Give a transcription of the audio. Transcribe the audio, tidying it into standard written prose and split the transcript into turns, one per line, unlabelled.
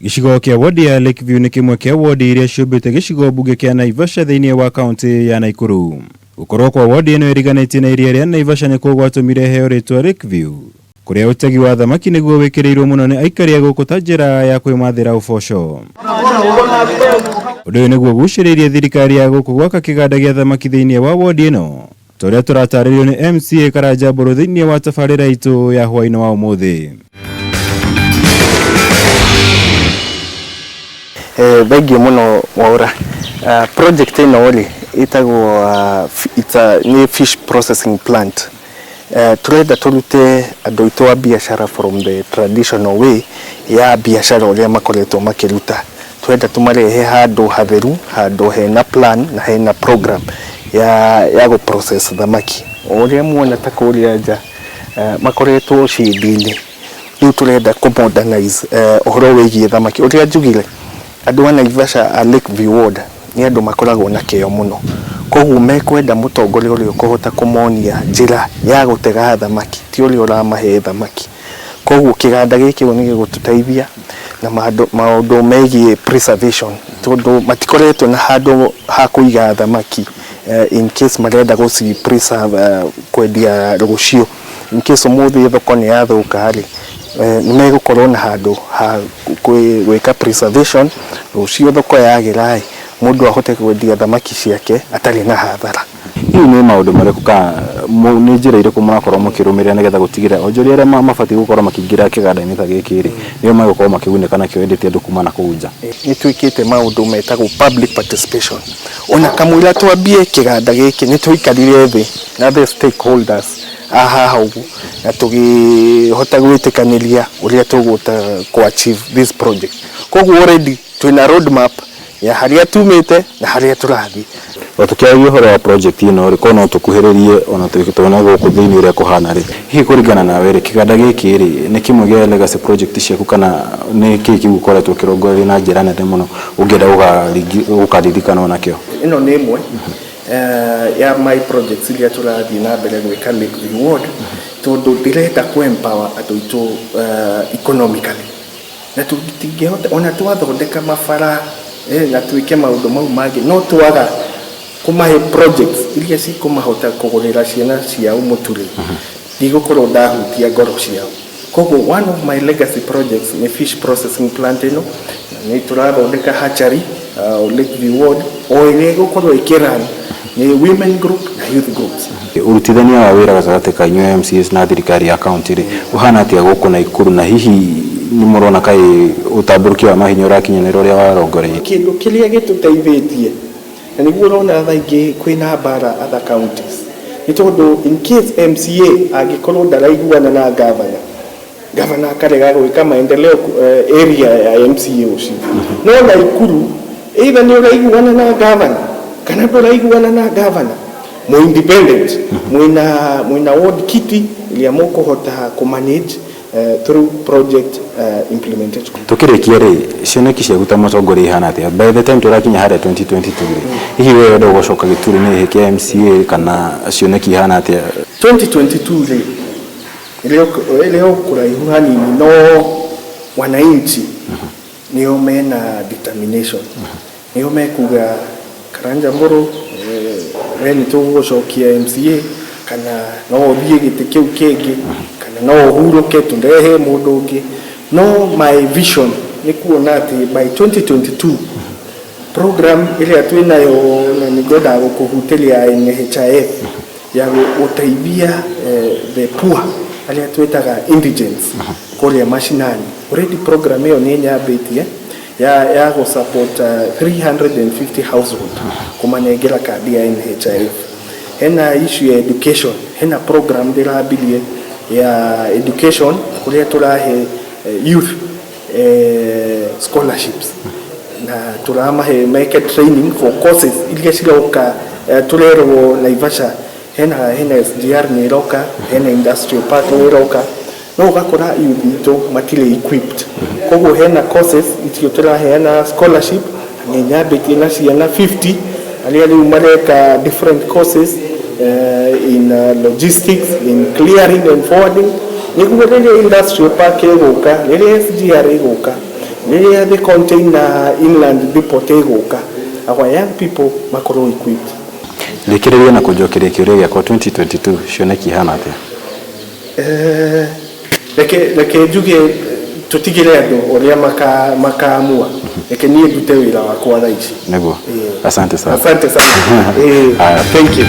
Gicigo kia wodi ya Lakeview ni kimwe kia wodi iria ciumbite gicigo bunge kia Naivasha thiini wa kaunti ya Nakuru. Gukorwo kwa wodi ino iriganitie na iria ria Naivasha ni kugwatumire heo ritwa Lakeview, kuria utegi wa thamaki niguo wikiriirwo muno ni aikari a guku ta njira ya kwimathira uboco. Undu uyu niguo guciriirie thirikari ya guku gwaka kiganda gia thamaki thiini wa wodi ino, toria turataririo ni MCA Mburu thiini wa tabarira itu ya hwaini wa umuthi.
Begi muno waura project ino oli itagwo it's a new fish processing plant. Turenda turute andu itu wa biashara from the traditional way ya biashara uria makoretwo makiruta. Turenda tumarehe handu hatheru, handu hena plan na hena program ya go process thamaki. Uria muona ta kuria nja makoretwo shidini. Riu turenda ku modernize uhoro wigie thamaki. Uria njugire andu wa Naivasha a Lakeview ward ni andu makoragwo na kio muno. Koguo mekwenda mutongoria uria kuhota kumonia njira ya gutega thamaki ti uria uramahe thamaki. Koguo kiganda giki ni gigututeithia na maundu megie preservation tondu matikoretwo na handu ha kuiga thamaki in case marenda guci preserve kwendia rucio. In case umuthi thoko ni yathuka ri ni megukorwo na handu ha gwika preservation rucio thoko yagirai mundu ahote kwendia thamaki ciake atari na hathara.
Hiu ni maundu mariku ka ni njira iriku murakorwo mukirumirira nigetha gutigira onjoria aria mabati gukorwo makingira kiganda-ini ta giki ri nio magukorwo makiguneka na kioendete andu kuma na kuja.
Ni twikite maundu metagwo public participation. Ona kamwira twambie kiganda giki ni twikarire thi na the stakeholders aha ugu na tugihota gwitikaniria uria tuguta ku achieve this project. Koguo already twina roadmap ya haria tumite na haria turathi.
Tukiaria uhoro wa project ino ri kono tukuhiririe ona twikitona guku thiini uria kuhana ri hihi kuringana na were kiganda giki ri ni kimwe gia legacy project ciaku kana ni kiki gukoretwo kirongori na njira nene muno ungienda ukaririkana nakio?
Ino ni imwe ya my projects iria turathi na mbere gwika Lakeview ward tondu ndirenda ku empower andu itu economically na tutingihota ona twathondeka mabara na twike maundu mau mangi no twaga kumahe projects iria cikumahota kugurira ciana ciao muturi nigukorwo ndahutia ngoro ciao. Koguo one of my legacy projects ni fish processing plant ino ni turathondeka hatchery Lakeview ward o ile gukorwo ikirana ni women group na youth groups.
Urutithania wa wira gatagatĩ ka inyuĩ MCAs na thirikari ya county ri uhana atia guku na Ikuru na hihi ni murona kai utamburuki wa mahinya urakinyanira uria warongoreirie?
Kindu kiria gituteithĩtie na niguo urona thaingi kwina bara other counties ni tondu in case MCA angikorwo ndaraiguana na governor akarega gwika maendeleo area ya MCA ucio no na Ikuru either ni uraiguana na governor kana nduraiguana na governor mo independent mwina ward kiti iria mukuhota ku manage through project implementation.
Tukirikia ri cioneki cia guta mutongoria ihana atia by the time turakinya haria 2022 hihi wewe ndo gucoka gituri ni hiki MCA kana cioneki ihana atia
2022 ri leo kuraihu hanini no wananchi nio mena determination nio mekuga Karanja Mburu ni tugucokia MCA kana no thie gite kiu kingi kana no huruke tundehe mundu ungi. No, my vision ni kuona ati by 2022 program ile twinayo na nigoda gukuhutelia NHIF ya uteithia the poor ali twetaga indigents kuria mashinani already program hiyo ni nyabetie ya go support 350 household kumanegera kadi ya NHIF. Hena issue ya education, hena program dirabilie ya education kuria turahe youth scholarships na turamahe make training for courses ilia ciroka turerwo Naivasha hena SGR ni roka hena industrial park ni roka no gakora youth to matile equipped. Koguo hena courses itio turaheana scholarship ni nyabetie na ciana 50 alia ni mareka different courses in logistics, in clearing and forwarding, niguo riria industrial park iguka, riria SGR iguka, riria the container inland depot iguka, our young people makorwo equipped.
Likiriria na kujokeria kiuria giakwa 2022 cioneki hana atia?
Reke njuge tutigire andu uria makaamua, reke nie ndute wira wakwa thaa ici.
Niguo. Asante sana.
Asante sana. Thank you.